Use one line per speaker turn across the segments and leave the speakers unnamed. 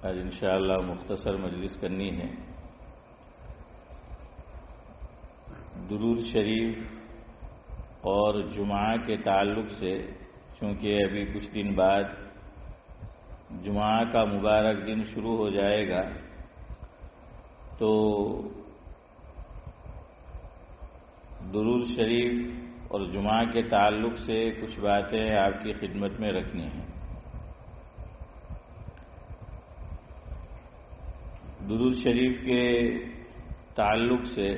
آج انشاءاللہ مختصر مجلس کرنی ہے. درود شریف اور جمعہ کے تعلق سے، چونکہ ابھی کچھ دن بعد جمعہ کا مبارک دن شروع ہو جائے گا، تو درود شریف اور جمعہ کے تعلق سے کچھ باتیں آپ کی خدمت میں رکھنی ہیں. درود شریف کے تعلق سے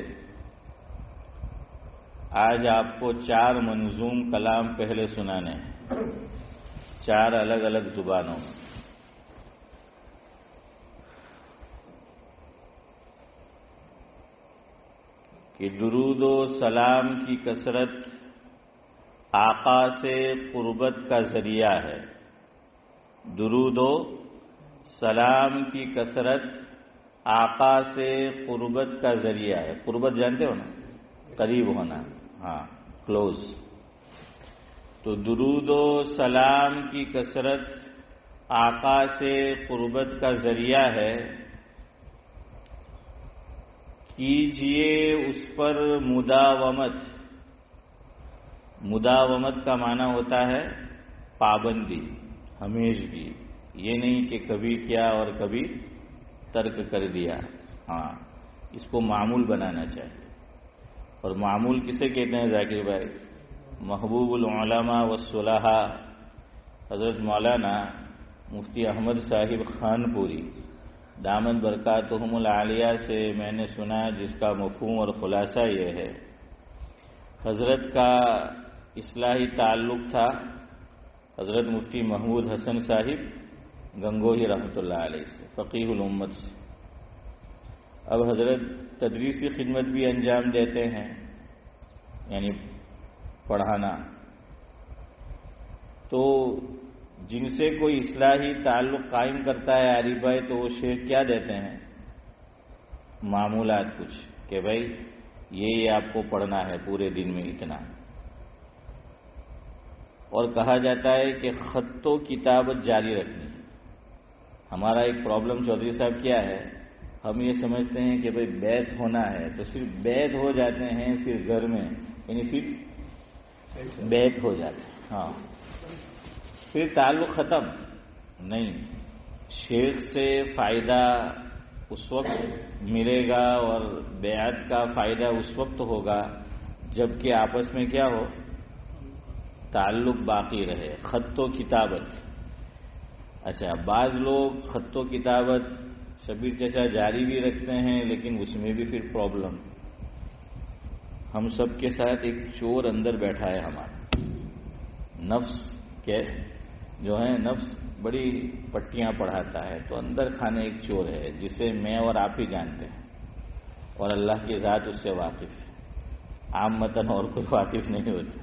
آج آپ کو 4 منظوم کلام پہلے سنانے ہیں، 4 الگ الگ زبانوں میں. کہ درود و سلام کی کثرت آقا سے قربت کا ذریعہ ہے. درود و سلام کی کثرت آقا سے قربت کا ذریعہ ہے. قربت جانتے ہو نا، قریب ہونا، ہاں، کلوز. تو درود و سلام کی کثرت آقا سے قربت کا ذریعہ ہے. کیجئے اس پر مداومت. مداومت کا معنی ہوتا ہے پابندی، ہمیشگی. یہ نہیں کہ کبھی کیا اور کبھی ترک کر دیا. ہاں، اس کو معمول بنانا چاہیے. اور معمول کسے کہتے ہیں ذاکر بھائی؟ محبوب العلماء والصلحاء حضرت مولانا مفتی احمد صاحب خان پوری دامت برکاتہم العالیہ سے میں نے سنا، جس کا مفہوم اور خلاصہ یہ ہے، حضرت کا اصلاحی تعلق تھا حضرت مفتی محمود حسن صاحب گنگوہی رحمۃ اللہ علیہ سے، فقیہ الامت سے. اب حضرت تدریسی خدمت بھی انجام دیتے ہیں، یعنی پڑھانا. تو جن سے کوئی اصلاحی تعلق قائم کرتا ہے عارف بھائی، تو وہ شیخ کیا دیتے ہیں؟ معمولات کچھ، کہ بھائی یہ آپ کو پڑھنا ہے پورے دن میں اتنا. اور کہا جاتا ہے کہ خط و کتابت جاری رکھنی. ہمارا ایک پرابلم چودھری صاحب کیا ہے، ہم یہ سمجھتے ہیں کہ بھائی بیت ہونا ہے تو صرف بیت ہو جاتے ہیں، پھر گھر میں یعنی پھر بیت ہو جاتے ہیں، ہاں، پھر تعلق ختم. نہیں، شیخ سے فائدہ اس وقت ملے گا اور بیعت کا فائدہ اس وقت ہوگا جب کہ آپس میں کیا ہو، تعلق باقی رہے. خط و کتابت. اچھا، بعض لوگ خط و کتابت شبیر چچا جاری بھی رکھتے ہیں، لیکن اس میں بھی پھر پرابلم. ہم سب کے ساتھ ایک چور اندر بیٹھا ہے ہمارا. نفس کے جو ہے، نفس بڑی پٹیاں پڑھاتا ہے. تو اندر کھانے ایک چور ہے جسے میں اور آپ ہی جانتے ہیں، اور اللہ کی ذات اس سے واقف ہے. عامتاً اور کوئی واقف نہیں ہوتا.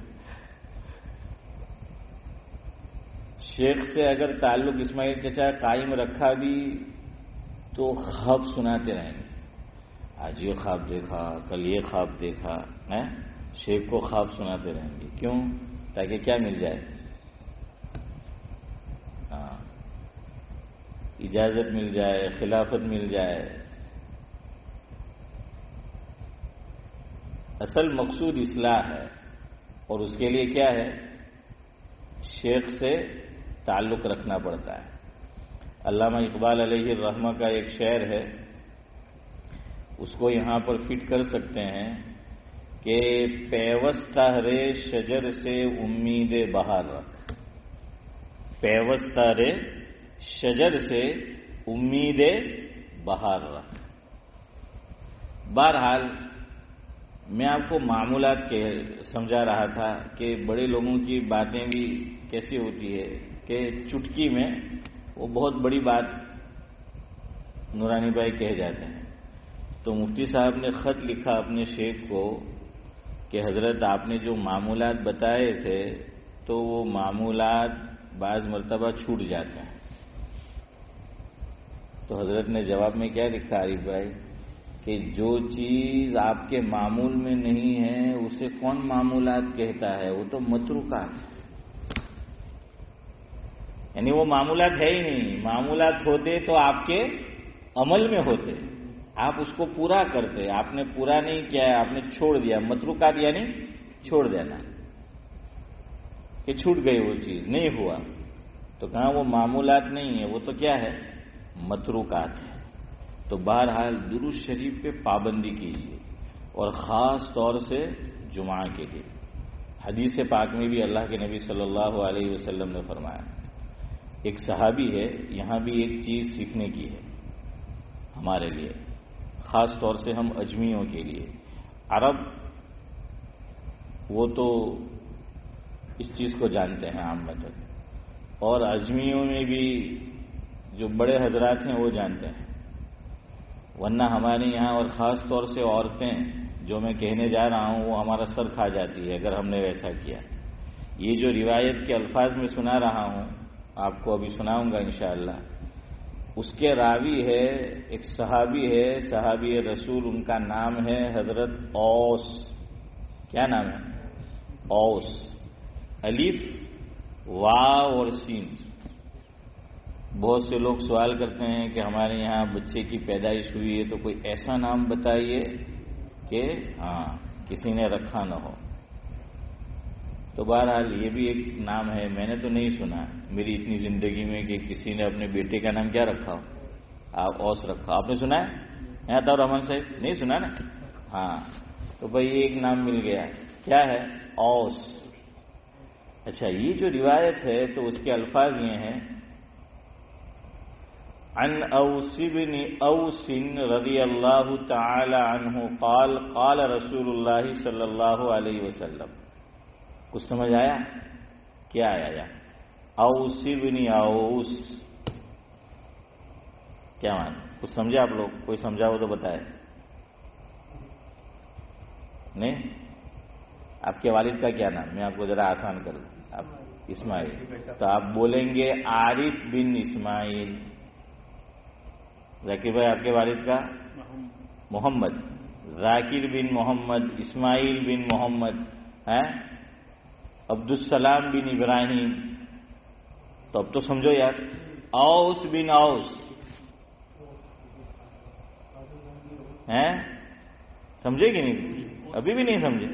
شیخ سے اگر تعلق اسماعیل چچا قائم رکھا بھی تو خواب سناتے رہیں گے. آج یہ خواب دیکھا، کل یہ خواب دیکھا، شیخ کو خواب سناتے رہیں گے. کیوں؟ تاکہ کیا مل جائے؟ اجازت مل جائے، خلافت مل جائے. اصل مقصود اصلاح ہے، اور اس کے لیے کیا ہے؟ شیخ سے تعلق رکھنا پڑتا ہے. علامہ اقبال علیہ الرحمہ کا ایک شعر ہے، اس کو یہاں پر فٹ کر سکتے ہیں کہ پیوستہ رے شجر سے امید بہار رکھ. پیوستہ رے شجر سے امید بہار رکھ. بہرحال میں آپ کو معمولات کے سمجھا رہا تھا کہ بڑے لوگوں کی باتیں بھی کیسی ہوتی ہے کہ چٹکی میں وہ بہت بڑی بات نورانی بھائی کہہ جاتے ہیں. تو مفتی صاحب نے خط لکھا اپنے شیخ کو کہ حضرت آپ نے جو معمولات بتائے تھے تو وہ معمولات بعض مرتبہ چھوٹ جاتے ہیں. تو حضرت نے جواب میں کیا لکھا عارف بھائی کہ جو چیز آپ کے معمول میں نہیں ہے اسے کون معمولات کہتا ہے؟ وہ تو متروکات ہے. یعنی وہ معمولات ہے ہی نہیں. معمولات ہوتے تو آپ کے عمل میں ہوتے، آپ اس کو پورا کرتے. آپ نے پورا نہیں کیا ہے، آپ نے چھوڑ دیا. متروکات یعنی چھوڑ دینا، کہ چھوٹ گئی وہ چیز، نہیں ہوا. تو کہاں وہ معمولات نہیں ہے، وہ تو کیا ہے، متروکات ہے. تو بہرحال درود شریف پہ پابندی کیجیے، اور خاص طور سے جمعہ کے لیے. حدیث پاک میں بھی اللہ کے نبی صلی اللہ علیہ وسلم نے فرمایا. ایک صحابی ہے، یہاں بھی ایک چیز سیکھنے کی ہے ہمارے لیے، خاص طور سے ہم اجمیوں کے لیے. عرب وہ تو اس چیز کو جانتے ہیں عامت، اور اجمیوں میں بھی جو بڑے حضرات ہیں وہ جانتے ہیں. ورنہ ہمارے یہاں اور خاص طور سے عورتیں، جو میں کہنے جا رہا ہوں وہ ہمارا سر کھا جاتی ہے اگر ہم نے ویسا کیا. یہ جو روایت کے الفاظ میں سنا رہا ہوں، آپ کو ابھی سناؤں گا انشاءاللہ. اس کے راوی ہے ایک صحابی ہے، صحابی رسول، ان کا نام ہے حضرت اوس. کیا نام ہے؟ اوس. الف واو اور سین. بہت سے لوگ سوال کرتے ہیں کہ ہمارے یہاں بچے کی پیدائش ہوئی ہے تو کوئی ایسا نام بتائیے کہ کسی نے رکھا نہ ہو. تو بہرحال یہ بھی ایک نام ہے، میں نے تو نہیں سنا میری اتنی زندگی میں کہ کسی نے اپنے بیٹے کا نام کیا رکھا ہو. آپ اوس رکھا، آپ نے سنا ہے؟ عطا الرحمن صاحب نہیں سنا نا؟ ہاں، تو بھائی ایک نام مل گیا. کیا ہے؟ اوس. اچھا، یہ جو روایت ہے تو اس کے الفاظ یہ ہیں: عن اوس بن اوس رضی اللہ تعالی عنہ قال قال رسول اللہ صلی اللہ علیہ وسلم. کچھ سمجھ آیا؟ کیا آیا؟ اوس بن اوس کیا مان؟ کچھ سمجھے آپ لوگ؟ کوئی سمجھا ہو تو بتائے. نہیں؟ آپ کے والد کا کیا نام؟ میں آپ کو ذرا آسان کر دوں. آپ اسماعیل، تو آپ بولیں گے عارف بن اسماعیل. ذاکر بھائی، آپ کے والد کا؟ محمد. ذاکر بن محمد، اسماعیل بن محمد، عبدالسلام بن ابراہیم. تو اب تو سمجھو یار. اوس بن اوس، سمجھے کہ نہیں؟ ابھی بھی نہیں سمجھے؟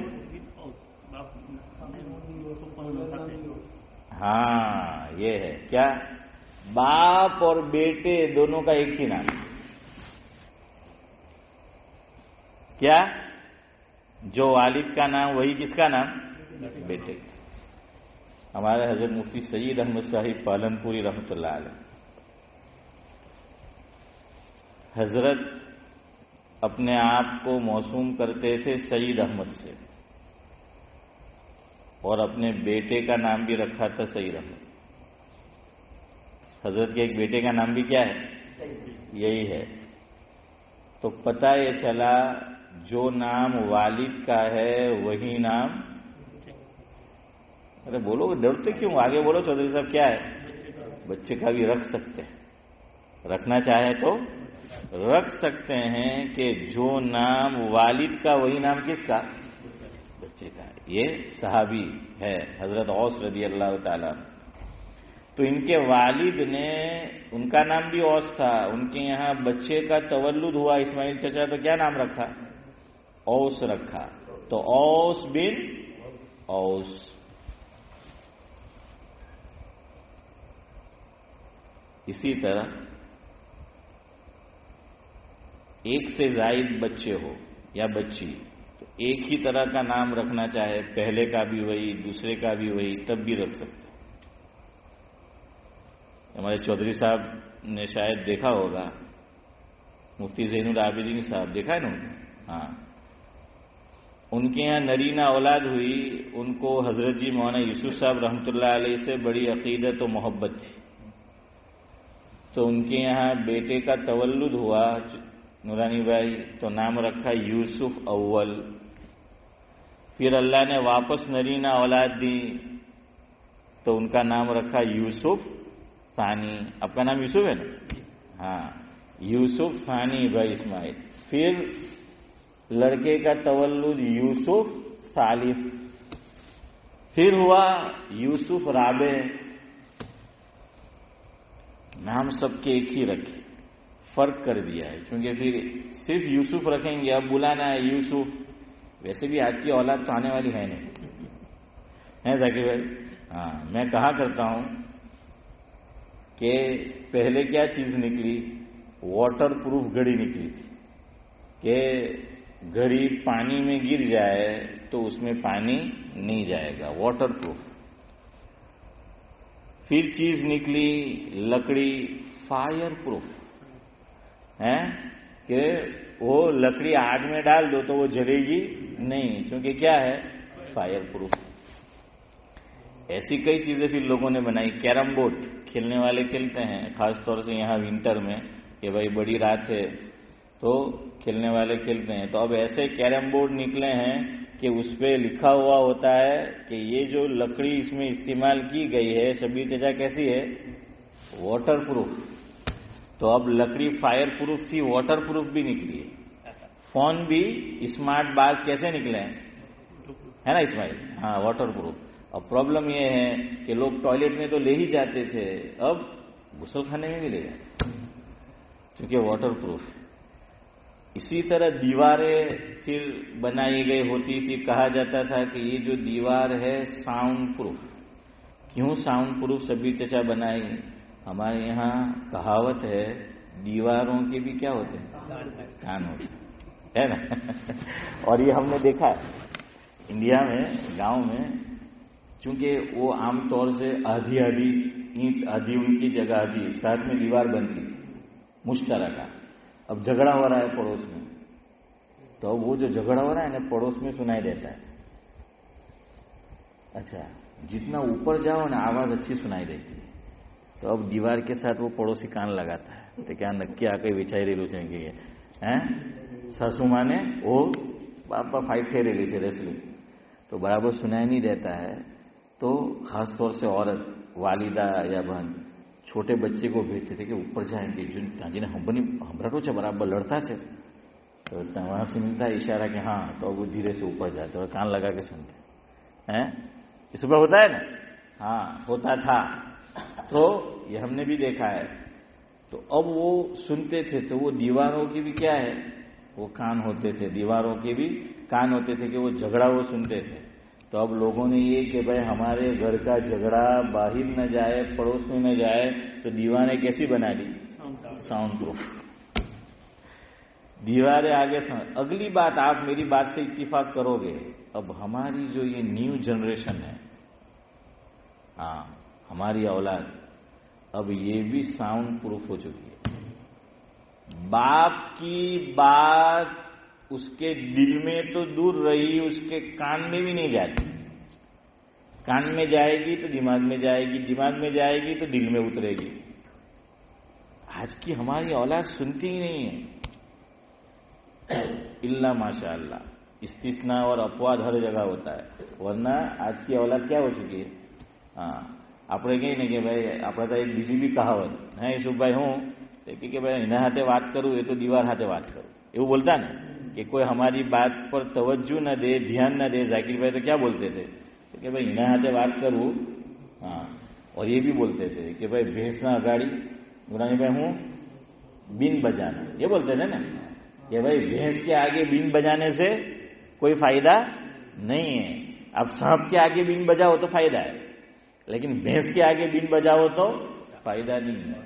ہاں، یہ ہے کیا؟ باپ اور بیٹے دونوں کا ایک ہی نام. کیا؟ جو والد کا نام وہی کس کا نام؟ بیٹے کا. ہمارے حضرت مفتی سید احمد صاحب پالنپوری رحمۃ اللہ علیہ، حضرت اپنے آپ کو موسوم کرتے تھے سید احمد سے، اور اپنے بیٹے کا نام بھی رکھا تھا سید احمد. حضرت کے ایک بیٹے کا نام بھی کیا ہے؟ یہی ہے. تو پتہ یہ چلا جو نام والد کا ہے وہی نام. ارے بولو، ڈرتے کیوں؟ آگے بولو چودھری صاحب. کیا ہے؟ بچے کا بھی رکھ سکتے ہیں، رکھنا چاہے تو رکھ سکتے ہیں کہ جو نام والد کا وہی نام کس کا؟ بچے کا. یہ صحابی ہے حضرت اوس رضی اللہ تعالیٰ. تو ان کے والد نے، ان کا نام بھی اوس تھا، ان کے یہاں بچے کا تولد ہوا اسماعیل چچا، تو کیا نام رکھا؟ اوس رکھا. تو اوس بن اوس. اسی طرح ایک سے زائد بچے ہو یا بچی تو ایک ہی طرح کا نام رکھنا چاہے، پہلے کا بھی وہی دوسرے کا بھی وہی، تب بھی رکھ سکتے. ہمارے چودھری صاحب نے شاید دیکھا ہوگا، مفتی زین العابدین صاحب، دیکھا ہے نا؟ ہاں، ان کے یہاں نرینہ اولاد ہوئی، ان کو حضرت جی مولانا یوسف صاحب رحمۃ اللہ علیہ سے بڑی عقیدت و محبت تھی. تو ان کے یہاں بیٹے کا تولد ہوا نورانی بھائی، تو نام رکھا یوسف اول. پھر اللہ نے واپس نرینہ اولاد دی تو ان کا نام رکھا یوسف ثانی. آپ کا نام یوسف ہے نا؟ ہاں، یوسف ثانی بھائی اسماعیل. پھر لڑکے کا تولد یوسف ثالث. پھر ہوا یوسف رابع. نام سب کے ایک ہی رکھے، فرق کر دیا ہے، کیونکہ پھر صرف یوسف رکھیں گے، اب بلانا ہے یوسف، ویسے بھی آج کی اولاد تو آنے والی ہے نہیں، ہے ذاکر بھائی؟ ہاں، میں کہا کرتا ہوں کہ پہلے کیا چیز نکلی؟ واٹر پروف گھڑی نکلی تھی کہ گھڑی پانی میں گر جائے تو اس میں پانی نہیں جائے گا، واٹر پروف۔ پھر چیز نکلی لکڑی، فائر پروف، ہے کہ وہ لکڑی آگ میں ڈال دو تو وہ جلے گی نہیں، کیونکہ کیا ہے؟ Fire proof. ایسی کئی چیزیں پھر لوگوں نے بنائی۔ کیرم بورڈ کھیلنے والے کھیلتے ہیں، خاص طور سے یہاں ونٹر میں کہ بھائی بڑی رات ہے تو کھیلنے والے کھیلتے ہیں، تو اب ایسے کیرم بورڈ نکلے ہیں کہ اس پہ لکھا ہوا ہوتا ہے کہ یہ جو لکڑی اس میں استعمال کی گئی ہے شبیر چچا کیسی ہے؟ Water proof. تو اب لکڑی فائر پروف تھی، واٹر پروف بھی نکلی ہے۔ فون بھی اسمارٹ باز کیسے نکلے ہیں؟ ہے نا اسماعیل؟ ہاں، واٹر پروف۔ اب پرابلم یہ ہے کہ لوگ ٹوائلٹ میں تو لے ہی جاتے تھے، اب غسل خانے میں بھی لے جاتے کیونکہ واٹر پروف۔ اسی طرح دیواریں پھر بنائی گئی ہوتی تھی، کہا جاتا تھا کہ یہ جو دیوار ہے ساؤنڈ پروف۔ کیوں ساؤنڈ پروف شبیر چچا بنائی؟ ہمارے یہاں کہاوت ہے دیواروں کے بھی کیا ہوتے ہیں؟ کان ہوتے ہے نا؟ اور یہ ہم نے دیکھا ہے انڈیا میں، گاؤں میں، چونکہ وہ عام طور سے آدھی اینٹ آدھی ان کی جگہ آدھی ساتھ میں دیوار بنتی تھی مشترکہ۔ اب جھگڑا ہو رہا ہے پڑوس میں، تو اب وہ جو جھگڑا ہو رہا ہے نا پڑوس میں سنائی دیتا ہے۔ اچھا، جتنا اوپر جاؤ نا آواز اچھی سنائی دیتی ہے، تو اب دیوار کے ساتھ وہ پڑوسی کان لگاتا ہے تو کیا نکی آ کے بچائی ریلو چاہیے ساسو ماں نے وہ باپا فائٹ تھے ریلی سے ریسلنگ، تو برابر سنائی نہیں دیتا ہے، تو خاص طور سے عورت والدہ یا بہن چھوٹے بچے کو بھیجتے تھے کہ اوپر جائیں گے جن ہمراٹو سے برابر لڑتا سے، تو وہاں سے ملتا ہے اشارہ کہ ہاں، تو وہ دھیرے سے اوپر جاتے اور کان لگا کے سنتے ہیں۔ اس پر ہوتا ہے نا؟ ہاں ہوتا تھا، تو یہ ہم نے بھی دیکھا ہے۔ تو اب وہ سنتے تھے تو وہ دیواروں کی بھی کیا ہے؟ وہ کان ہوتے تھے، دیواروں کے بھی کان ہوتے تھے کہ وہ جھگڑا وہ سنتے تھے۔ تو اب لوگوں نے یہ کہ بھائی ہمارے گھر کا جھگڑا باہر نہ جائے، پڑوس میں نہ جائے، تو دیواریں کیسی بنا دی؟ ساؤنڈ پروف دیواریں آگے۔ اگلی بات، آپ میری بات سے اتفاق کرو گے، اب ہماری جو یہ نیو جنریشن ہے، ہاں ہماری اولاد، اب یہ بھی ساؤنڈ پروف ہو چکی ہے۔ باپ کی بات اس کے دل میں تو دور رہی، اس کے کان میں بھی نہیں جاتی۔ کان میں جائے گی تو دماغ میں جائے گی، دماغ میں جائے گی تو دل میں اترے گی۔ آج کی ہماری اولاد سنتی ہی نہیں ہے، الا ماشاء اللہ، استثناء اور اپواد ہر جگہ ہوتا ہے، ورنہ آج کی اولاد کیا ہو چکی ہے؟ ہاں، આપણે કહીએ ને કે ભાઈ આપણે તો એક બીજી બી કહાવત હે ઈશુભાઈ હું કે ભાઈ એના હાથે વાત કરું એ તો દીવાર હાથે વાત કરું, એવું બોલતા ને کہ کوئی ہماری بات پر توجہ نہ دے، دھیان نہ دے، ذاکر بھائی تو کیا بولتے تھے کہ بھائی انہیں ہاتھے بات کروں۔ ہاں، اور یہ بھی بولتے تھے کہ بھائی بھینس نہ اگاڑی نورانی بھائی ہوں بین بجانا، یہ بولتے تھے نا کہ بھائی بھینس کے آگے بین بجانے سے کوئی فائدہ نہیں ہے۔ اب سانپ کے آگے بین بجاؤ تو فائدہ ہے، لیکن بھینس کے آگے بین بجاؤ تو فائدہ نہیں ہے۔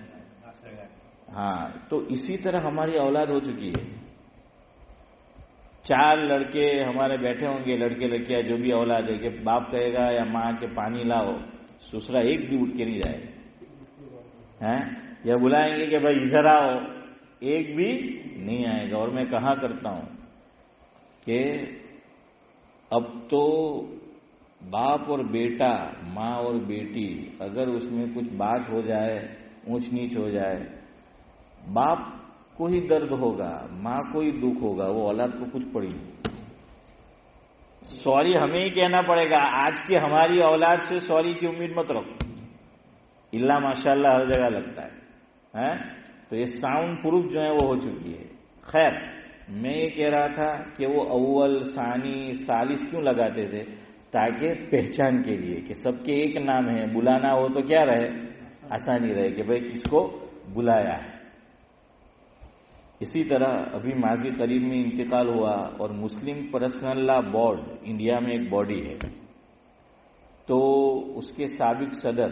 ہاں، تو اسی طرح ہماری اولاد ہو چکی ہے۔ 4 لڑکے ہمارے بیٹھے ہوں گے، لڑکے لڑکیاں جو بھی اولاد ہے، کہ باپ کہے گا یا ماں کے پانی لاؤ، سسرا ایک بھی اٹھ کے نہیں جائے گا، یا بلائیں گے کہ بھائی ادھر آؤ، ایک بھی نہیں آئے گا۔ اور میں کہا کرتا ہوں کہ اب تو باپ اور بیٹا، ماں اور بیٹی، اگر اس میں کچھ بات ہو جائے، اونچ نیچ ہو جائے، باپ کو ہی درد ہوگا، ماں کو ہی دکھ ہوگا، وہ اولاد کو کچھ پڑی نہیں۔ سوری ہمیں ہی کہنا پڑے گا۔ آج کی ہماری اولاد سے سوری کی امید مت رکھو، اللہ ماشاءاللہ ہر جگہ لگتا ہے۔ تو یہ ساؤنڈ پروف جو ہے وہ ہو چکی ہے۔ خیر، میں یہ کہہ رہا تھا کہ وہ اول، ثانی، ثالث کیوں لگاتے تھے؟ تاکہ پہچان کے لیے کہ سب کے ایک نام ہے، بلانا ہو تو کیا رہے؟ آسانی رہے کہ بھائی کس کو بلایا ہے. اسی طرح ابھی ماضی قریب میں انتقال ہوا اور مسلم پرسنل لا بورڈ انڈیا میں ایک باڈی ہے، تو اس کے سابق صدر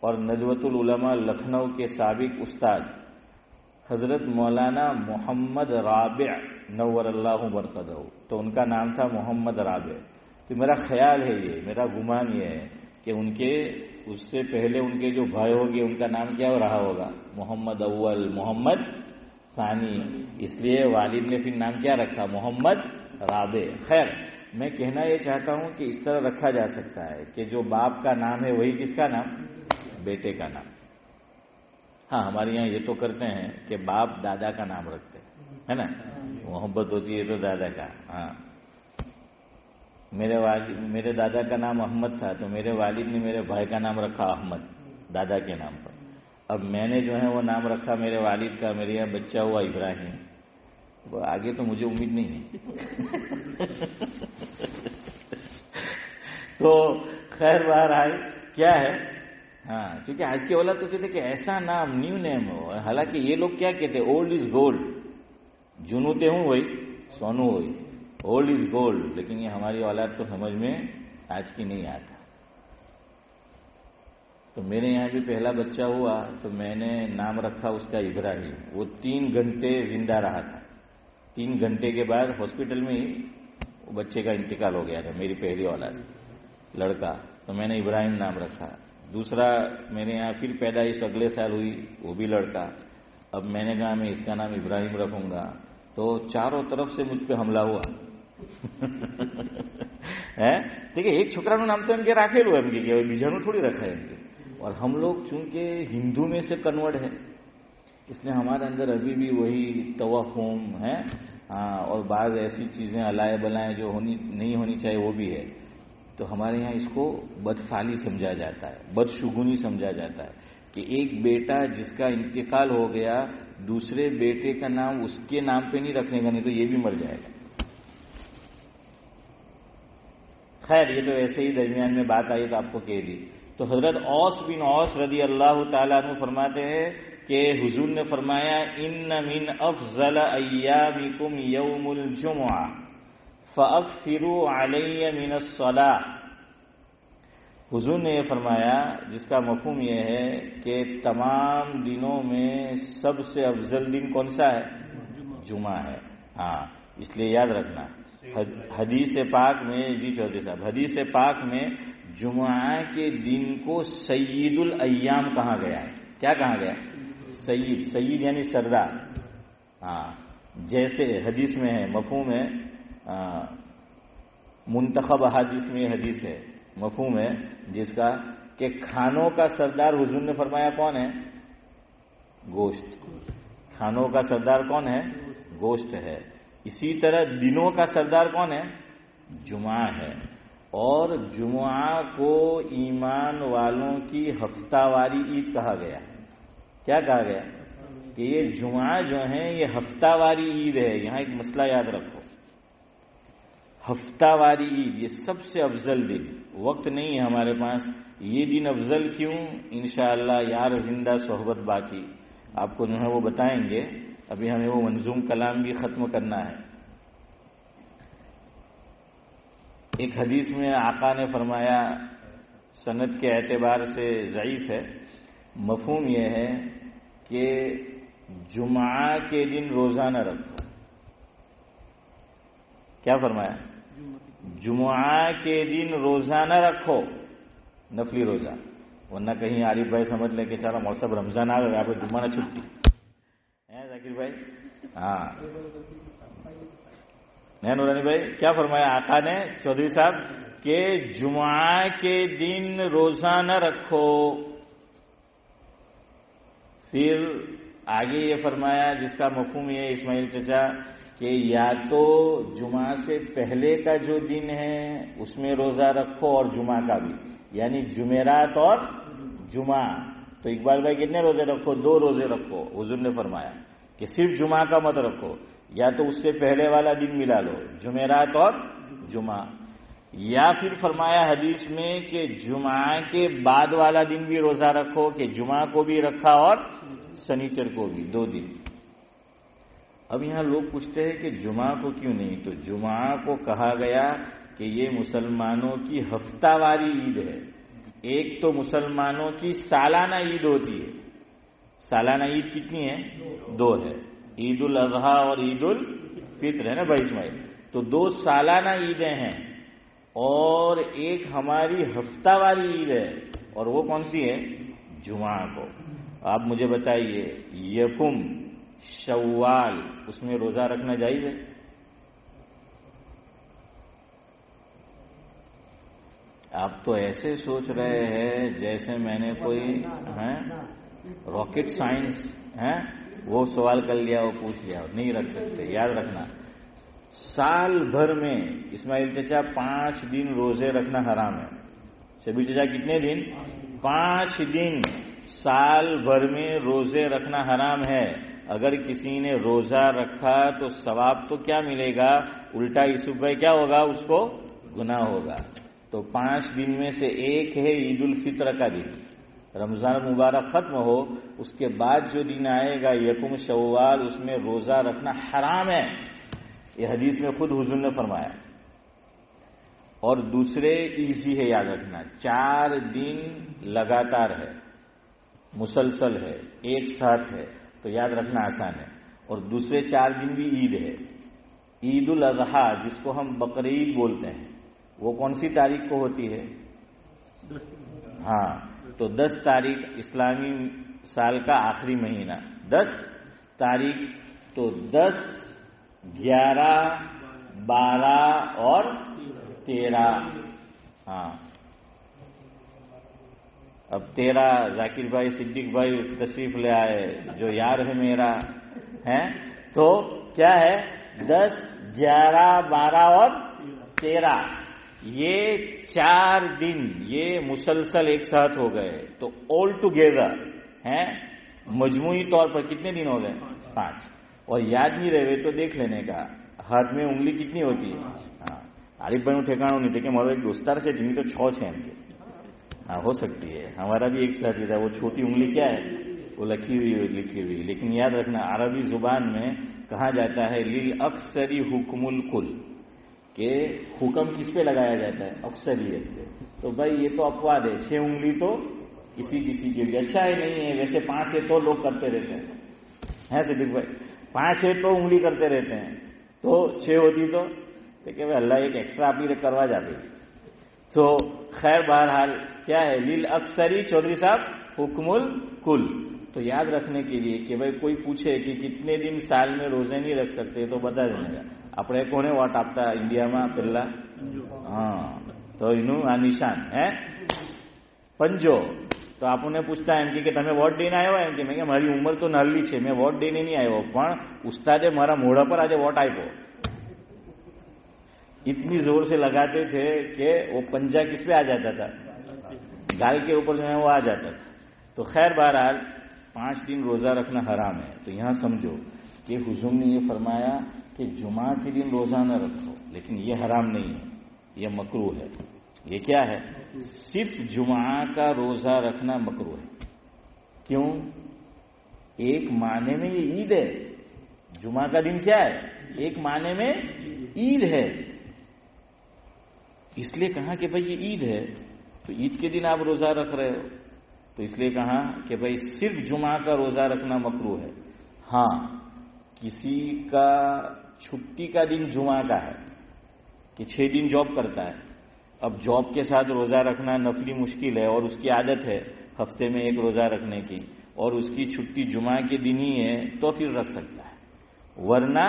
اور ندوۃ العلماء لکھنؤ کے سابق استاد حضرت مولانا محمد رابع نور اللہ مرقدہ، تو ان کا نام تھا محمد رابع. تو میرا خیال ہے، یہ میرا گمان یہ ہے کہ ان کے اس سے پہلے ان کے جو بھائی ہوگے ان کا نام کیا رہا ہوگا، محمد اول، محمد ثانی، اس لیے والد نے پھر نام کیا رکھا، محمد رابع. خیر، میں کہنا یہ چاہتا ہوں کہ اس طرح رکھا جا سکتا ہے کہ جو باپ کا نام ہے وہی کس کا نام، بیٹے کا نام. ہاں، ہمارے یہاں یہ تو کرتے ہیں کہ باپ دادا کا نام رکھتے ہیں، ہے نا، محبت ہوتی ہے تو دادا کا. ہاں، میرے دادا کا نام احمد تھا تو میرے والد نے میرے بھائی کا نام رکھا احمد دادا کے نام پر. اب میں نے جو ہے وہ نام رکھا میرے والد کا، میرے یہاں بچہ ہوا ابراہیم. وہ آگے تو مجھے امید نہیں ہے. تو خیر بہرحال کیا ہے، ہاں، کیونکہ آج کی اولاد تو کہتے کہ ایسا نام نیو نیم ہو. حالانکہ یہ لوگ کیا کہتے، اولڈ از گولڈ، جنوتے ہوں وہی سونو ہوئی، اولڈ از گولڈ. لیکن یہ ہماری اولاد کو سمجھ میں آج کی نہیں آتا. تو میرے یہاں بھی پہلا بچہ ہوا تو میں نے نام رکھا اس کا ابراہیم. وہ 3 گھنٹے زندہ رہا تھا. 3 گھنٹے کے بعد ہاسپٹل میں ہی بچے کا انتقال ہو گیا تھا، میری پہلی اولاد لڑکا. تو میں نے ابراہیم نام رکھا. دوسرا میرے یہاں پھر پیدائش اگلے سال ہوئی، وہ بھی لڑکا. اب میں نے کہا میں اس کا نام ابراہیم رکھوں گا. تو چاروں طرف سے مجھ پہ حملہ ہوا. ٹھیک ہے، ایک چھوکرا نو نام تو ان کے راکھے لو، بیجانو تھوڑی رکھا ہے ان کے. اور ہم لوگ چونکہ ہندو میں سے کنورٹ ہے، اس لیے ہمارے اندر ابھی بھی وہی توہم ہے، اور بعض ایسی چیزیں الائے بلائیں جو نہیں ہونی چاہیے وہ بھی ہے. تو ہمارے یہاں اس کو بدفعلی سمجھا جاتا ہے، بدشگونی سمجھا جاتا ہے کہ ایک بیٹا جس کا انتقال ہو گیا دوسرے بیٹے کا نام اس کے نام پہ نہیں رکھنے کا، نہیں تو یہ بھی مر جائے گا. خیر، یہ تو ایسے ہی درمیان میں بات آئی تو آپ کو کہہ دی. تو حضرت اوس بن اوس رضی اللہ تعالیٰ عنہ فرماتے ہیں کہ حضور نے فرمایا ان من افضل ایامکم یوم الجمعہ فاکثروا علی من الصلاۃ. حضور نے یہ فرمایا جس کا مفہوم یہ ہے کہ تمام دنوں میں سب سے افضل دن کون سا ہے، جمعہ ہے. ہاں، اس لیے یاد رکھنا حدیث پاک میں، جی چودھری صاحب، حدیث پاک میں جمعہ کے دن کو سید الایام کہا گیا ہے. کیا کہا گیا؟ سید یعنی سردار. ہاں، جیسے حدیث میں ہے، مفہوم ہے، منتخب حدیث میں حدیث ہے، مفہوم ہے جس کا کہ کھانوں کا سردار حضور نے فرمایا کون ہے، گوشت. کھانوں کا سردار کون ہے، گوشت ہے. اسی طرح دنوں کا سردار کون ہے، جمعہ ہے. اور جمعہ کو ایمان والوں کی ہفتہ واری عید کہا گیا. کیا کہا گیا؟ کہ یہ جمعہ جو ہے یہ ہفتہ واری عید ہے. یہاں ایک مسئلہ یاد رکھو، ہفتہ واری عید یہ سب سے افضل دن. وقت نہیں ہے ہمارے پاس، یہ دن افضل کیوں، انشاءاللہ یار زندہ صحبت باقی آپ کو جو ہے وہ بتائیں گے. ابھی ہمیں وہ منظوم کلام بھی ختم کرنا ہے. ایک حدیث میں آقا نے فرمایا، سند کے اعتبار سے ضعیف ہے، مفہوم یہ ہے کہ جمعہ کے دن روزہ نہ رکھو. کیا فرمایا؟ جمعہ کے دن روزہ نہ رکھو، نفلی روزہ. ورنہ کہیں عارف بھائی سمجھ لیں کہ چلو موسم رمضان آ گیا، آپ جمعہ نہ چھٹی ہے. ذاکر بھائی، ہاں نورانی بھائی، کیا فرمایا آقا نے چودھری صاحب کہ جمعہ کے دن روزہ نہ رکھو. پھر آگے یہ فرمایا جس کا مفہوم یہ اسماعیل چچا کہ یا تو جمعہ سے پہلے کا جو دن ہے اس میں روزہ رکھو اور جمعہ کا بھی، یعنی جمعرات اور جمعہ. تو اقبال بھائی کتنے روزے رکھو؟ 2 روزے رکھو. حضور نے فرمایا کہ صرف جمعہ کا مت رکھو، یا تو اس سے پہلے والا دن ملا لو، جمعرات اور جمعہ. یا پھر فرمایا حدیث میں کہ جمعہ کے بعد والا دن بھی روزہ رکھو، کہ جمعہ کو بھی رکھا اور سنیچر کو بھی، 2 دن۔ اب یہاں لوگ پوچھتے ہیں کہ جمعہ کو کیوں نہیں؟ تو جمعہ کو کہا گیا کہ یہ مسلمانوں کی ہفتہ واری عید ہے۔ ایک تو مسلمانوں کی سالانہ عید ہوتی ہے، سالانہ عید کتنی ہے؟ 2 ہے، عید الاضحیٰ اور عید الفطر ہے نا 22 مئی، تو 2 سالانہ عیدیں ہیں، اور ایک ہماری ہفتہ واری عید ہے، اور وہ کون سی ہے؟ جمعہ کو۔ آپ مجھے بتائیے، یکم شوال اس میں روزہ رکھنا جائز ہے؟ آپ تو ایسے سوچ رہے ہیں جیسے میں نے کوئی راکٹ سائنس وہ سوال کر لیا، وہ پوچھ لیا۔ نہیں رکھ سکتے، یاد رکھنا۔ سال بھر میں اسماعیل چچا 5 دن روزے رکھنا حرام ہے۔ شبیر چچا کتنے دن؟ 5 دن سال بھر میں روزے رکھنا حرام ہے۔ اگر کسی نے روزہ رکھا تو ثواب تو کیا ملے گا؟ الٹا یوسف بھائی کیا ہوگا؟ اس کو گناہ ہوگا۔ تو 5 دن میں سے ایک ہے عید الفطر کا دن، رمضان مبارک ختم ہو اس کے بعد جو دن آئے گا یکم شوال، اس میں روزہ رکھنا حرام ہے، یہ حدیث میں خود حضور نے فرمایا۔ اور دوسرے ایزی ہے، یاد رکھنا، 4 دن لگاتار ہے، مسلسل ہے، ایک ساتھ ہے، تو یاد رکھنا آسان ہے۔ اور دوسرے 4 دن بھی عید ہے۔ عید الاضحیٰ جس کو ہم بقرعید بولتے ہیں، وہ کون سی تاریخ کو ہوتی ہے؟ ہاں، تو 10 تاریخ اسلامی سال کا آخری مہینہ، 10 تاریخ، تو 10، 11، 12 اور 13۔ ہاں، اب 13 ذاکر بھائی صدیق بھائی تشریف لے آئے، جو یار ہے میرا ہے، تو کیا ہے؟ 10، 11، 12 اور 13، یہ 4 دن یہ مسلسل ایک ساتھ ہو گئے، تو آل ٹوگیدر ہیں مجموعی طور پر کتنے دن ہو گئے؟ 5۔ اور یاد نہیں رہے تو دیکھ لینے کا، ہاتھ میں انگلی کتنی ہوتی ہے؟ ہاں، عارف بھائی ٹھکانا نہیں تھے کہ ہمارا ایک دوستار سے جن تو 6 ہیں ان کے، ہاں ہو سکتی ہے، ہمارا بھی ایک ساتھی تھا، وہ چھوٹی انگلی کیا ہے؟ وہ لکھی ہوئی، لیکن یاد رکھنا عربی زبان میں کہا جاتا ہے لِلْأَكْثَرِ حُكْمُ الْكُلِّ، کہ حکم کس پہ لگایا جاتا ہے؟ اکثریت پہ۔ تو بھائی یہ تو اپواد ہے، 6 انگلی تو کسی کے لیے اچھا ہے نہیں ہے، ویسے 5 ہے تو لوگ کرتے رہتے ہیں صدیق بھائی، 5 ہے تو انگلی کرتے رہتے ہیں، تو 6 ہوتی تو کہ بھائی اللہ ایک ایکسٹرا آپ ہی کروا جاتے۔ تو خیر بہرحال کیا ہے؟ لِلْأَكْثَرِ چودھری صاحب حکم الکل۔ تو یاد رکھنے کے لیے کہ بھائی کوئی پوچھے کہ کتنے دن سال میں روزے نہیں رکھ سکتے تو بتا دینے گا اپنے کونے واٹ آپ انڈیا میں پہلا، ہاں تو انہوں نشان ہے پنجو۔ تو آپ نے پوچھتا ہے کہ تمہیں વોટ દઈને આવ્યો એમ કે મેં કે મારી ઉંમર તો નાની છે, મેં વોટ દઈને નહીં આવ્યો, પણ ઉસ્તાદે મારા મોઢા પર આજે વોટ આપ્યો। اتنی زور سے لگاتے تھے کہ وہ پنجہ کس پہ آ جاتا تھا؟ گال کے اوپر جو ہے وہ آ جاتا تھا۔ تو خیر بہرحال 5 دن روزہ رکھنا حرام ہے۔ تو یہاں سمجھو کہ حضور نے یہ فرمایا کہ جمعہ کے دن روزہ نہ رکھو، لیکن یہ حرام نہیں ہے، یہ مکروہ ہے۔ یہ کیا ہے؟ صرف جمعہ کا روزہ رکھنا مکروہ ہے۔ کیوں؟ ایک معنی میں یہ عید ہے، جمعہ کا دن کیا ہے؟ ایک معنی میں عید ہے، اس لیے کہا کہ بھائی یہ عید ہے، تو عید کے دن آپ روزہ رکھ رہے ہو، تو اس لیے کہا کہ بھائی صرف جمعہ کا روزہ رکھنا مکروہ ہے۔ ہاں، کسی کا چھٹی کا دن جمعہ کا ہے کہ 6 دن جاب کرتا ہے، اب جاب کے ساتھ روزہ رکھنا نفلی مشکل ہے، اور اس کی عادت ہے ہفتے میں 1 روزہ رکھنے کی، اور اس کی چھٹی جمعہ کے دن ہی ہے، تو پھر رکھ سکتا ہے، ورنہ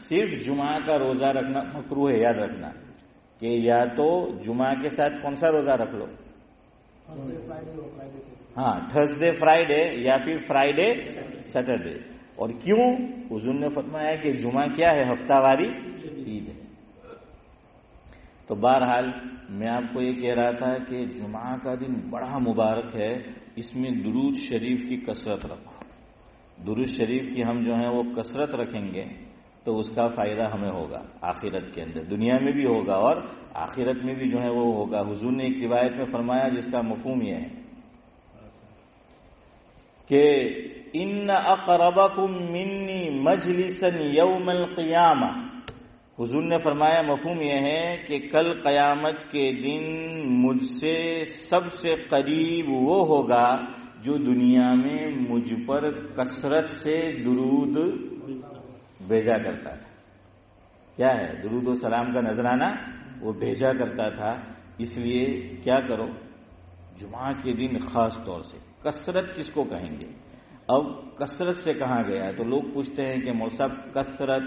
صرف جمعہ کا روزہ رکھنا مکروہ ہے۔ یاد رکھنا کہ یا تو جمعہ کے ساتھ کون سا روزہ رکھ لو، ہاں تھرسڈے فرائیڈے، یا پھر فرائیڈے سیٹرڈے۔ اور کیوں؟ حضور نے فرمایا کہ جمعہ کیا ہے؟ ہفتہ واری عید ہے۔ تو بہرحال میں آپ کو یہ کہہ رہا تھا کہ جمعہ کا دن بڑا مبارک ہے، اس میں درود شریف کی کثرت رکھو۔ درود شریف کی ہم جو ہیں وہ کثرت رکھیں گے تو اس کا فائدہ ہمیں ہوگا آخرت کے اندر، دنیا میں بھی ہوگا اور آخرت میں بھی جو ہے وہ ہوگا۔ حضور نے ایک روایت میں فرمایا جس کا مفہوم یہ ہے کہ ان اقربکم منی مجلسا یوم القیامہ، حضور نے فرمایا مفہوم یہ ہے کہ کل قیامت کے دن مجھ سے سب سے قریب وہ ہوگا جو دنیا میں مجھ پر کثرت سے درود بھیجا کرتا تھا۔ کیا ہے؟ درود و سلام کا نذرانہ وہ بھیجا کرتا تھا۔ اس لیے کیا کرو، جمعہ کے دن خاص طور سے کثرت کس کو کہیں گے؟ اب کثرت سے کہاں گیا ہے تو لوگ پوچھتے ہیں کہ مول صاحب کثرت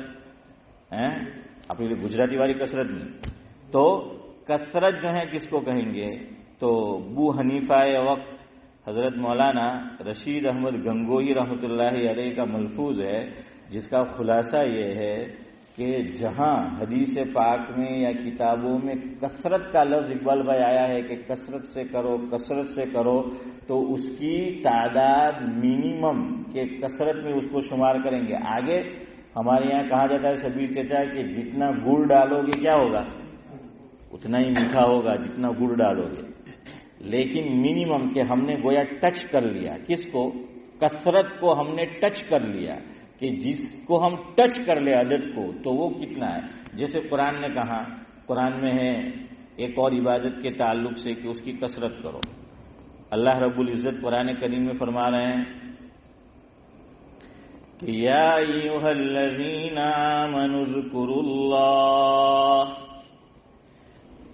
اپنی گجراتی والی کثرت نہیں، تو کثرت جو ہے کس کو کہیں گے؟ تو ابو حنیفہ وقت حضرت مولانا رشید احمد گنگوئی رحمۃ اللہ علیہ کا ملفوظ ہے، جس کا خلاصہ یہ ہے کہ جہاں حدیث پاک میں یا کتابوں میں کثرت کا لفظ اقبال بھائی آیا ہے کہ کثرت سے کرو کثرت سے کرو، تو اس کی تعداد منیمم کے کثرت میں اس کو شمار کریں گے۔ آگے ہمارے یہاں کہا جاتا ہے شبیر چچا کہ جتنا گڑ ڈالو گے کیا ہوگا؟ اتنا ہی میٹھا ہوگا جتنا گڑ ڈالو گے، لیکن منیمم کہ ہم نے گویا ٹچ کر لیا، کس کو؟ کثرت کو ہم نے ٹچ کر لیا کہ جس کو ہم ٹچ کر لے عدد کو تو وہ کتنا ہے۔ جیسے قرآن نے کہا، قرآن میں ہے ایک اور عبادت کے تعلق سے کہ اس کی کثرت کرو۔ اللہ رب العزت قرآن کریم میں فرما رہے ہیں کہ یا ایھا الذین آمنوا اذکروا اللہ،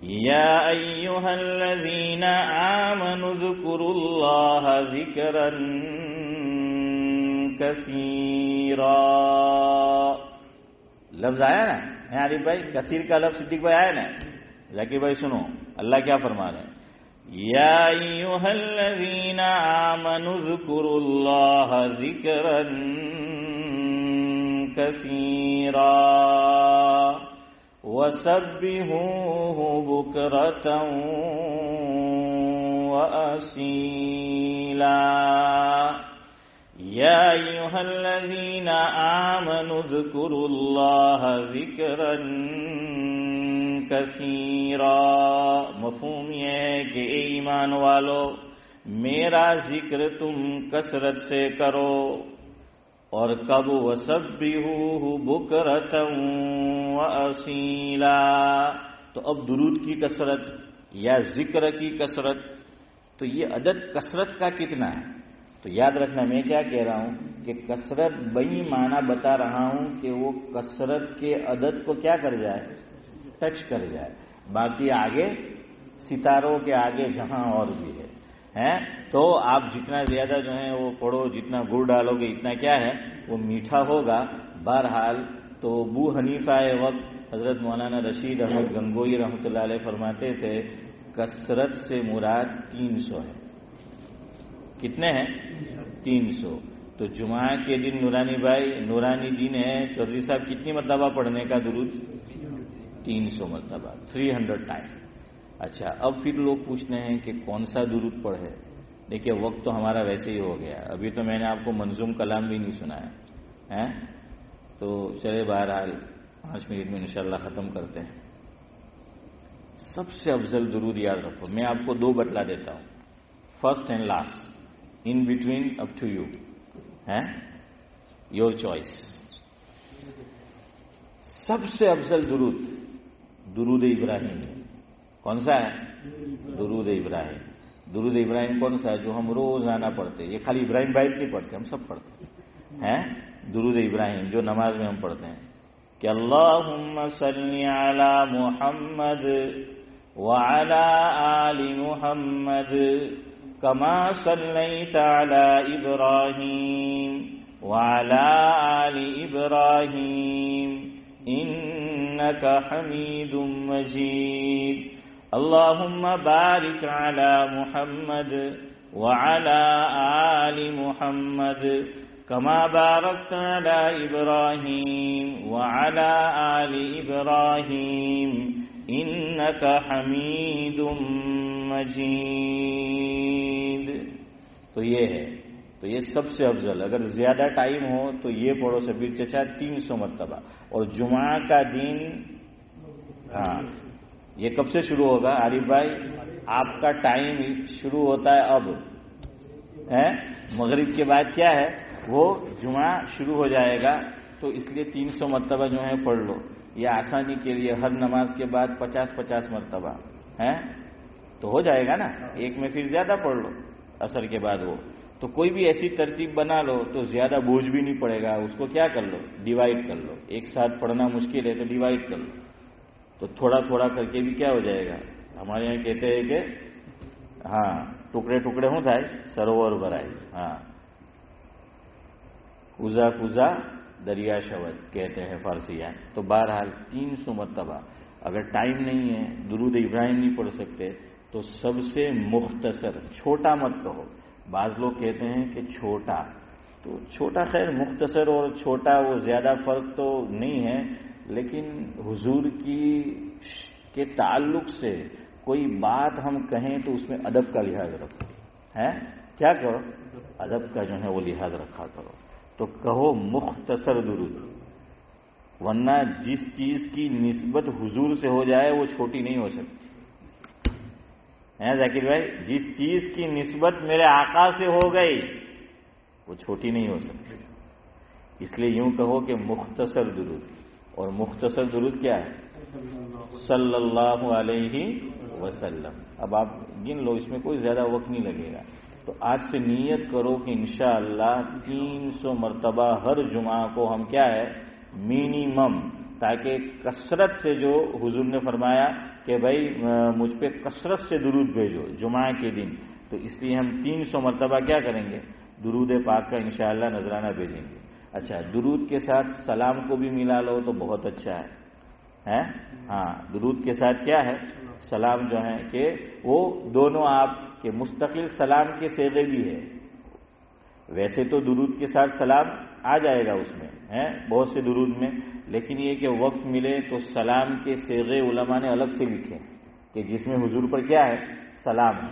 یا ایھا الذین آمنوا اذکروا اللہ ذکرا کثیرا۔ لفظ آیا نا عارف بھائی، کثیر کا لفظ صدیق بھائی آیا نا؟ ذکی بھائی سنو اللہ کیا فرما رہے ہیں، یا ایھا الذین آمنوا اذکروا اللہ ذکرا کثیرا وسبحوہ بکرۃ وأصیلا۔ یا ایھا الذین آمنوا اذکروا اللہ ذکرا کثیرا، مفہوم یہ ہے کہ اے ایمان والو میرا ذکر تم کثرت سے کرو، اور کب؟ وسبحوہ بکرۃ وأصیلا۔ تو اب درود کی کثرت یا ذکر کی کثرت، تو یہ عدد کثرت کا کتنا ہے؟ تو یاد رکھنا میں کیا کہہ رہا ہوں کہ کثرت بئی معنی بتا رہا ہوں کہ وہ کثرت کے عدد کو کیا کر جائے؟ ٹچ کر جائے۔ باقی آگے ستاروں کے آگے جہاں اور بھی ہے تو آپ جتنا زیادہ جو ہے وہ پڑھو، جتنا گڑ ڈالو گے اتنا کیا ہے وہ میٹھا ہوگا۔ بہرحال تو ابو حنیفہ وقت حضرت مولانا رشید احمد گنگوئی رحمۃ اللہ علیہ فرماتے تھے کثرت سے مراد 300 ہے۔ کتنے ہیں؟ 300۔ تو جمعہ کے دن نورانی بھائی، نورانی دن ہے، چودھری صاحب کتنی مرتبہ پڑھنے کا درود؟ 300 مرتبہ، 300 ٹائم۔ اچھا، اب پھر لوگ پوچھتے ہیں کہ کون سا درود پڑھے؟ دیکھیے وقت تو ہمارا ویسے ہی ہو گیا، ابھی تو میں نے آپ کو منظوم کلام بھی نہیں سنایا ہے، تو چلے بہرحال 5 منٹ میں انشاءاللہ ختم کرتے ہیں۔ سب سے افضل درود یاد رکھو، میں آپ کو 2 بتلا دیتا ہوں، first and last, in between up to you, your choice. سب سے افضل درود درود ابراہیم ہے۔ کون سا ہے؟ درود ابراہیم۔ درود ابراہیم کون سا ہے؟ جو ہم روزانہ پڑھتے ہیں، یہ خالی ابراہیم بھائی نہیں پڑھتے، ہم سب پڑھتے ہیں درود ابراہیم جو نماز میں ہم پڑھتے ہیں کہ اللہم صلی علی محمد وعلی آل محمد کما صلیت علی ابراہیم وعلی آل ابراہیم انک حمید مجید اللہم بارک علی محمد وعلی آل محمد کما بارکت علی ابراہیم وعلی آل ابراہیم انک حمید مجید۔ تو یہ ہے تو یہ سب سے افضل. اگر زیادہ ٹائم ہو تو یہ پڑھو شبیر چچا 300 مرتبہ. اور جمعہ کا دن ہاں یہ کب سے شروع ہوگا عارف بھائی؟ آپ کا ٹائم شروع ہوتا ہے اب مغرب کے بعد کیا ہے وہ جمعہ شروع ہو جائے گا. تو اس لیے 300 مرتبہ جو ہے پڑھ لو. یہ آسانی کے لیے ہر نماز کے بعد 50 مرتبہ تو ہو جائے گا نا. ایک میں پھر زیادہ پڑھ لو عصر کے بعد وہ. تو کوئی بھی ایسی ترتیب بنا لو تو زیادہ بوجھ بھی نہیں پڑے گا. اس کو کیا کر لو ڈیوائڈ کر لو. ایک ساتھ پڑھنا مشکل ہے تو ڈیوائڈ کر لو. تو تھوڑا تھوڑا کر کے بھی کیا ہو جائے گا. ہمارے یہاں کہتے ہیں کہ ہاں ٹکڑے ٹکڑے ہوں تھا سروور بھرائی. ہاں کوزا کوزا دریا شود کہتے ہیں فارسیان. تو بہرحال 300 مرتبہ. اگر ٹائم نہیں ہے درود ابراہیم نہیں پڑھ سکتے تو سب سے مختصر, چھوٹا مت کہو. بعض لوگ کہتے ہیں کہ چھوٹا, تو چھوٹا خیر مختصر اور چھوٹا وہ زیادہ فرق تو نہیں ہے, لیکن حضور کے تعلق سے کوئی بات ہم کہیں تو اس میں ادب کا لحاظ رکھو. کیا کرو ادب کا جو ہے وہ لحاظ رکھا کرو. تو کہو مختصر درود, ورنہ جس چیز کی نسبت حضور سے ہو جائے وہ چھوٹی نہیں ہو سکتی. ذاکر بھائی جس چیز کی نسبت میرے آقا سے ہو گئی وہ چھوٹی نہیں ہو سکتی. اس لیے یوں کہو کہ مختصر درود. اور مختصر درود کیا ہے؟ صلی اللہ علیہ وسلم. اب آپ گن لو, اس میں کوئی زیادہ وقت نہیں لگے گا. تو آج سے نیت کرو کہ انشاءاللہ 300 مرتبہ ہر جمعہ کو ہم کیا ہے منیمم, تاکہ کثرت سے جو حضور نے فرمایا کہ بھائی مجھ پہ کثرت سے درود بھیجو جمعہ کے دن, تو اس لیے ہم 300 مرتبہ کیا کریں گے درود پاک کا انشاءاللہ نذرانہ بھیجیں گے. اچھا درود کے ساتھ سلام کو بھی ملا لو تو بہت اچھا ہے. ہاں درود کے ساتھ کیا ہے سلام جو ہے کہ وہ دونوں آپ کے مستقل سلام کے صیغے بھی ہے. ویسے تو درود کے ساتھ سلام آ جائے گا اس میں بہت سے درود میں, لیکن یہ کہ وقت ملے تو سلام کے صیغے علماء نے الگ سے لکھے کہ جس میں حضور پر کیا ہے سلام ہے.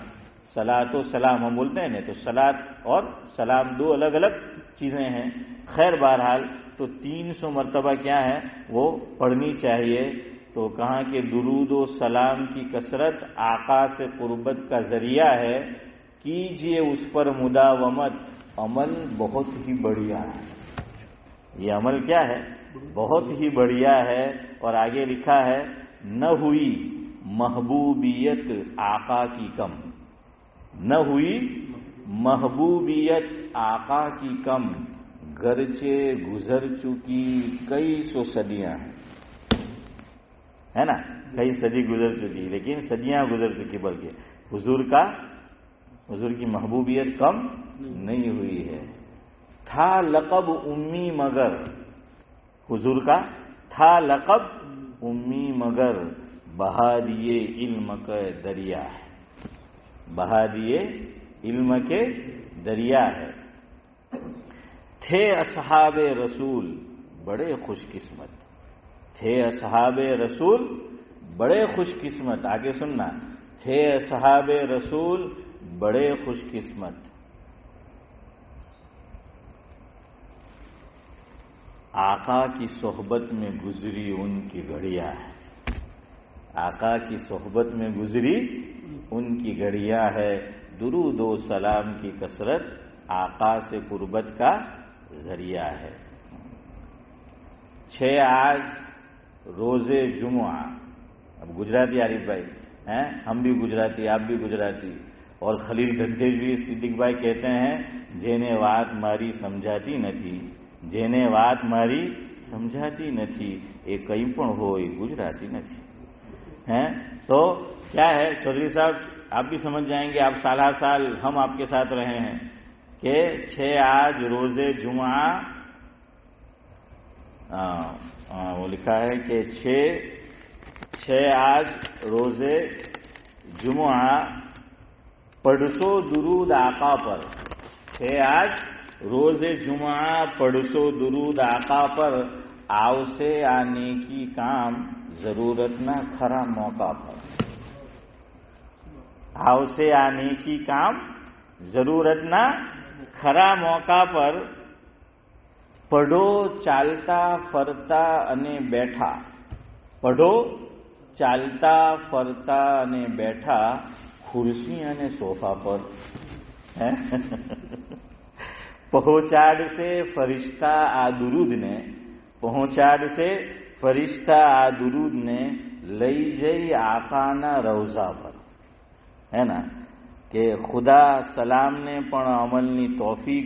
صلاۃ و سلام ہم بولتے ہیں نا, تو صلاۃ اور سلام دو الگ الگ چیزیں ہیں. خیر بہرحال تو 300 مرتبہ کیا ہے وہ پڑھنی چاہیے. تو کہاں کہ درود و سلام کی کثرت آقا سے قربت کا ذریعہ ہے. کیجئے اس پر مداومت, عمل بہت ہی بڑھیا ہے. یہ عمل کیا ہے بہت ہی بڑھیا ہے. اور آگے لکھا ہے نہ ہوئی محبوبیت آقا کی کم, نہ ہوئی محبوبیت آقا کی کم, گرچہ گزر چکی کئی سو صدیاں ہیں. ہے نا, کئی صدی گزر چکی لیکن صدیاں گزر چکی, بلکہ حضور کی محبوبیت کم نہیں ہوئی ہے. تھا لقب امی مگر, حضور کا تھا لقب امی مگر, بہا دیے علم کے دریا ہے, بہا دیے علم کے دریا ہے. تھے اصحاب رسول بڑے خوش قسمت, تھے اصحاب رسول بڑے خوش قسمت. آگے سننا, تھے اصحاب رسول بڑے خوش قسمت. آقا کی صحبت میں گزری ان کی گھڑیاں ہے, آقا کی صحبت میں گزری ان کی گھڑیاں ہے. درود و سلام کی کثرت آقا سے قربت کا ذریعہ ہے. 6 آج روز جمعہ. اب گجراتی عارف بھائی ہم بھی گجراتی, آپ بھی گجراتی, اور خلیل گدیج بھی صدیق بھائی کہتے ہیں જેને વાત મારી સમજાતી નથી, જેને વાત મારી સમજાતી નથી એ કંઈ પણ હોય ગુજરાતી નથી. تو کیا ہے چودھری صاحب آپ بھی سمجھ جائیں گے, آپ سالہ سال ہم آپ کے ساتھ رہے ہیں کہ 6 آج روز جمعہ, وہ لکھا ہے کہ 6 آج روز جمعہ پڑھسو درود آقا پر. 6 آج روز جمعہ پڑھسو درود آقا پر, آؤ سے آنے کی کام ضرورت نہ کھرا موقع پر. آؤ سے آنے کی کام ضرورت نہ ખરા મોકા પર પઢો ચાલતા ફરતા અને બેઠા, પઢો ચાલતા ફરતા અને બેઠા ખુરશી અને સોફા પર પહોંચાડશે ફરિશ્તા આ દુરૂદને, પહોંચાડશે ફરિશ્તા આ દુરૂદને લઈ જઈ આકાના રૌઝા પર. હે ના કે ખુદા સલામને પણ અમલની તોફીક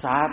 7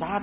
7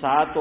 7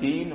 3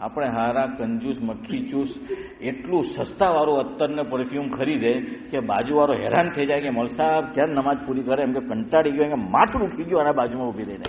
આપણે હારા કંજૂસ મક્ખી ચૂસ એટલું સસ્તાવાળું અત્તરને પરફ્યુમ ખરીદે કે બાજુવાળો હેરાન થઈ જાય કે મૌલવી સાહેબ ક્યારે નમાજ પૂરી કરે, એમ કે કંટાળી ગયો, એમ કે માથું ઉઠી ગયું અને બાજુમાં ઊભી રહીને.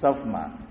સફમાં.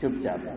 ચૂપચાપ.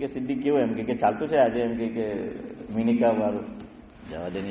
કે સિદ્દીક કેવું, એમ કે ચાલતું છે આજે, એમ કે મિનિકા વાળું જવા દે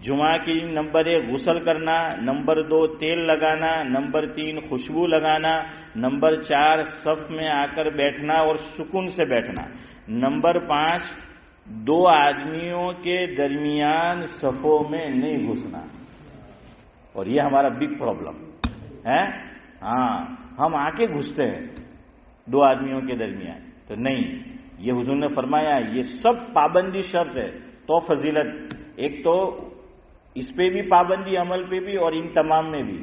جمعہ کی نمبر 1 غسل کرنا، نمبر 2 تیل لگانا، نمبر 3 خوشبو لگانا، نمبر 4 صف میں آ کر بیٹھنا اور سکون سے بیٹھنا، نمبر 5 2 آدمیوں کے درمیان صفوں میں نہیں گھسنا. اور یہ ہمارا بگ پرابلم ہے. ہاں ہم آ کے گھستے ہیں 2 آدمیوں کے درمیان، تو نہیں، یہ حضور نے فرمایا یہ سب پابندی شرط ہے تو فضیلت. ایک تو اس پہ بھی پابندی، عمل پہ بھی، اور ان تمام میں بھی.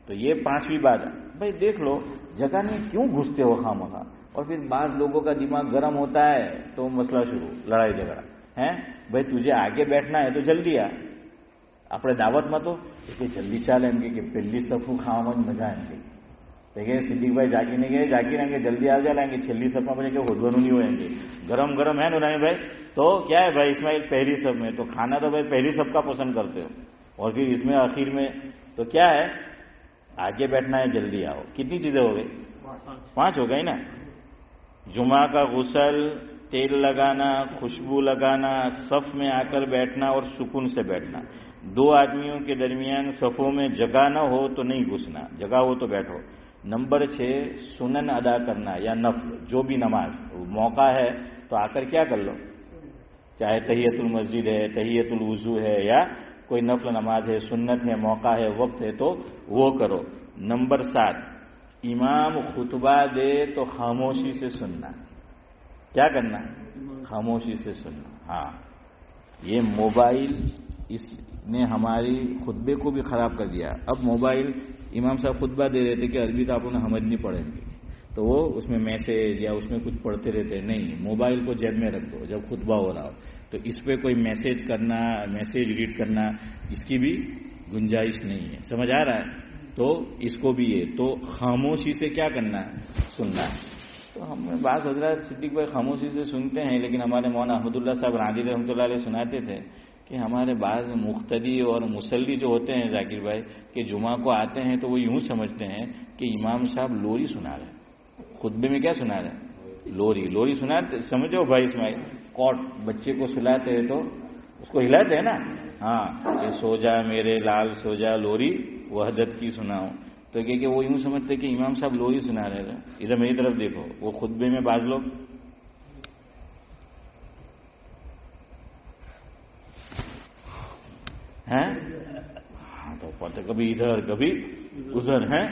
تو یہ 5ویں بات ہے. بھائی دیکھ لو جگہ نہیں کیوں گھستے ہو خواہ. اور پھر بعض لوگوں کا دماغ گرم ہوتا ہے تو مسئلہ شروع، لڑائی جھگڑا ہے. بھائی تجھے آگے بیٹھنا ہے تو جلدی آ، اپنے دعوت مت ہو کہ جلدی چالیں گے کہ پہلی صفوں کھاؤں مزہ آئیں گے. دیکھیں صدیق بھائی جاگی نہیں گئے، جاگی رہیں گے، جلدی آ جائیں گے، چھلی صف میں کے خود نہیں ہوئیں گے. گرم گرم ہے نورانی بھائی. تو کیا ہے بھائی اسماعیل پہلی صف میں تو کھانا تو بھائی پہلی صف کا پسند کرتے ہو، اور پھر اس میں آخر میں تو کیا ہے آگے بیٹھنا ہے، جلدی آؤ. کتنی چیزیں ہو گئی؟ 5 ہو گئی نا. جمعہ کا غسل، تیل لگانا، خوشبو لگانا، صف میں آ کر بیٹھنا اور سکون سے بیٹھنا. 2 آدمیوں کے درمیان صفوں میں جگہ نہ ہو تو نہیں گھسنا، جگہ ہو تو بیٹھو. نمبر 6 سنن ادا کرنا یا نفل، جو بھی نماز موقع ہے تو آ کر کیا کر لو، چاہے تحیۃ المسجد ہے، تحیۃ الوضو ہے، یا کوئی نفل نماز ہے، سنت ہے، موقع ہے، وقت ہے تو وہ کرو. نمبر 7 امام خطبہ دے تو خاموشی سے سننا. کیا کرنا؟ خاموشی سے سننا. ہاں یہ موبائل اس نے ہماری خطبے کو بھی خراب کر دیا. اب موبائل امام صاحب خطبہ دے رہے تھے کہ عربی تو آپ انہیں سمجھ نہیں پڑیں گے، تو وہ اس میں میسیج یا اس میں کچھ پڑھتے رہتے ہیں. نہیں، موبائل کو جیب میں رکھ دو جب خطبہ ہو رہا ہو. تو اس پہ کوئی میسیج کرنا، میسیج ریڈ کرنا، اس کی بھی گنجائش نہیں ہے. سمجھ آ رہا ہے؟ تو اس کو بھی ہے تو خاموشی سے کیا کرنا ہے؟ سننا ہے. تو ہم بعض حضرات صدیق بھائی خاموشی سے سنتے ہیں، لیکن ہمارے مولانا احمد اللہ صاحب رانجی رحمۃ اللہ علیہ سناتے تھے کہ ہمارے بعض مقتدی اور مسلی جو ہوتے ہیں ذاکر بھائی کہ جمعہ کو آتے ہیں تو وہ یوں سمجھتے ہیں کہ امام صاحب لوری سنا رہے ہیں. خطبے میں کیا سنا رہے ہیں؟ لوری سناتے. سمجھو بھائی اسماعیل، کوٹ بچے کو سلاتے ہیں تو اس کو ہلاتے ہیں نا. ہاں کہ سو جا میرے لال سو جا لوری وحدت کی سناؤں. تو کہ وہ یوں سمجھتے کہ امام صاحب لوری سنا رہے ہیں. ادھر میری طرف دیکھو، وہ خطبے میں بعض لوگ ہیں تو پتہ کبھی ادھر کبھی ادھر ہیں،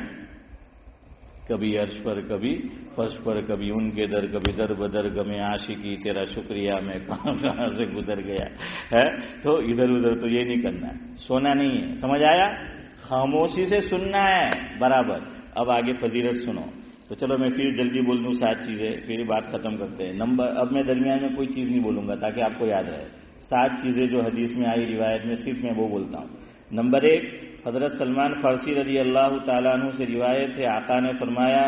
کبھی عرش پر کبھی فرش پر، کبھی ان کے در، کبھی در بدر غم عاشقی تیرا شکریہ میں کہاں سے گزر گیا ہے. تو ادھر ادھر تو یہ نہیں کرنا ہے، سونا نہیں ہے. سمجھ آیا؟ خاموشی سے سننا ہے برابر. اب آگے فضیلت سنو. تو چلو میں پھر جلدی بول دوں 7 چیزیں، پھر بات ختم کرتے ہیں. اب میں درمیان میں کوئی چیز نہیں بولوں گا تاکہ آپ کو یاد رہے. 7 چیزیں جو حدیث میں آئی روایت میں، صرف میں وہ بولتا ہوں. نمبر 1 حضرت سلمان فارسی رضی اللہ تعالیٰ عنہ سے روایت ہے، آقا نے فرمایا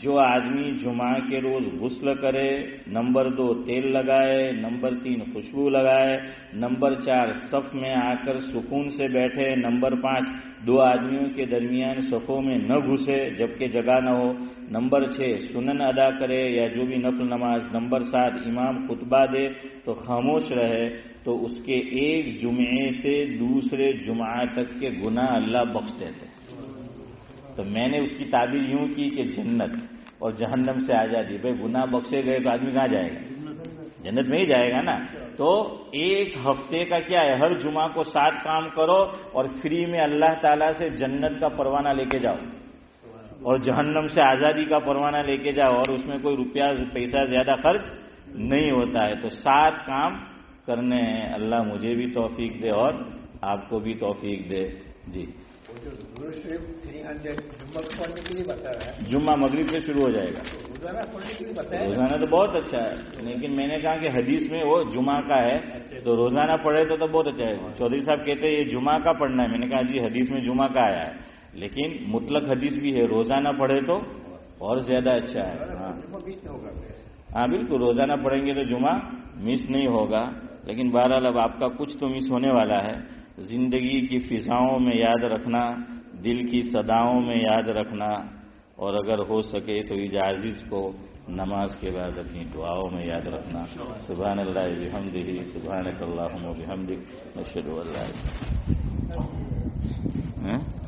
جو آدمی جمعہ کے روز غسل کرے، نمبر 2 تیل لگائے، نمبر 3 خوشبو لگائے، نمبر 4 صف میں آ کر سکون سے بیٹھے، نمبر 5 2 آدمیوں کے درمیان صفوں میں نہ گھسے جبکہ جگہ نہ ہو، نمبر 6 سنن ادا کرے یا جو بھی نفل نماز، نمبر 7 امام خطبہ دے تو خاموش رہے، تو اس کے ایک جمعے سے دوسرے جمعہ تک کے گناہ اللہ بخش دیتے. تو میں نے اس کی تعبیر یوں کی کہ جنت اور جہنم سے آزادی. بھائی گناہ بخشے گئے تو آدمی کہاں جائے گا؟ جنت میں ہی جائے گا نا. تو ایک ہفتے کا کیا ہے، ہر جمعہ کو 7 کام کرو اور فری میں اللہ تعالیٰ سے جنت کا پروانہ لے کے جاؤ اور جہنم سے آزادی کا پروانہ لے کے جاؤ، اور اس میں کوئی روپیہ پیسہ زیادہ خرچ نہیں ہوتا ہے. تو 7 کام کرنے ہیں. اللہ مجھے بھی توفیق دے اور آپ کو بھی توفیق دے. جی جمعہ مغرب سے شروع ہو جائے گا. روزانہ تو بہت اچھا ہے، لیکن میں نے کہا کہ حدیث میں وہ جمعہ کا ہے تو روزانہ پڑھے تو بہت اچھا ہے. چودھری صاحب کہتے ہیں یہ جمعہ کا پڑھنا ہے. میں نے کہا جی حدیث میں جمعہ کا آیا ہے، لیکن مطلق حدیث بھی ہے روزانہ پڑھے تو اور زیادہ اچھا ہے. ہاں بالکل روزانہ پڑھیں گے تو جمعہ مس نہیں ہوگا. لیکن بہرحال اب آپ کا کچھ تو مس ہونے والا ہے. زندگی کی فضاؤں میں یاد رکھنا، دل کی صداؤں میں یاد رکھنا، اور اگر ہو سکے تو اجازت کو نماز کے بعد اپنی دعاؤں میں یاد رکھنا. سبحان اللہ بحمدہ سبحانک اللہم وبحمدک نشہد ان لا الہ الا انت.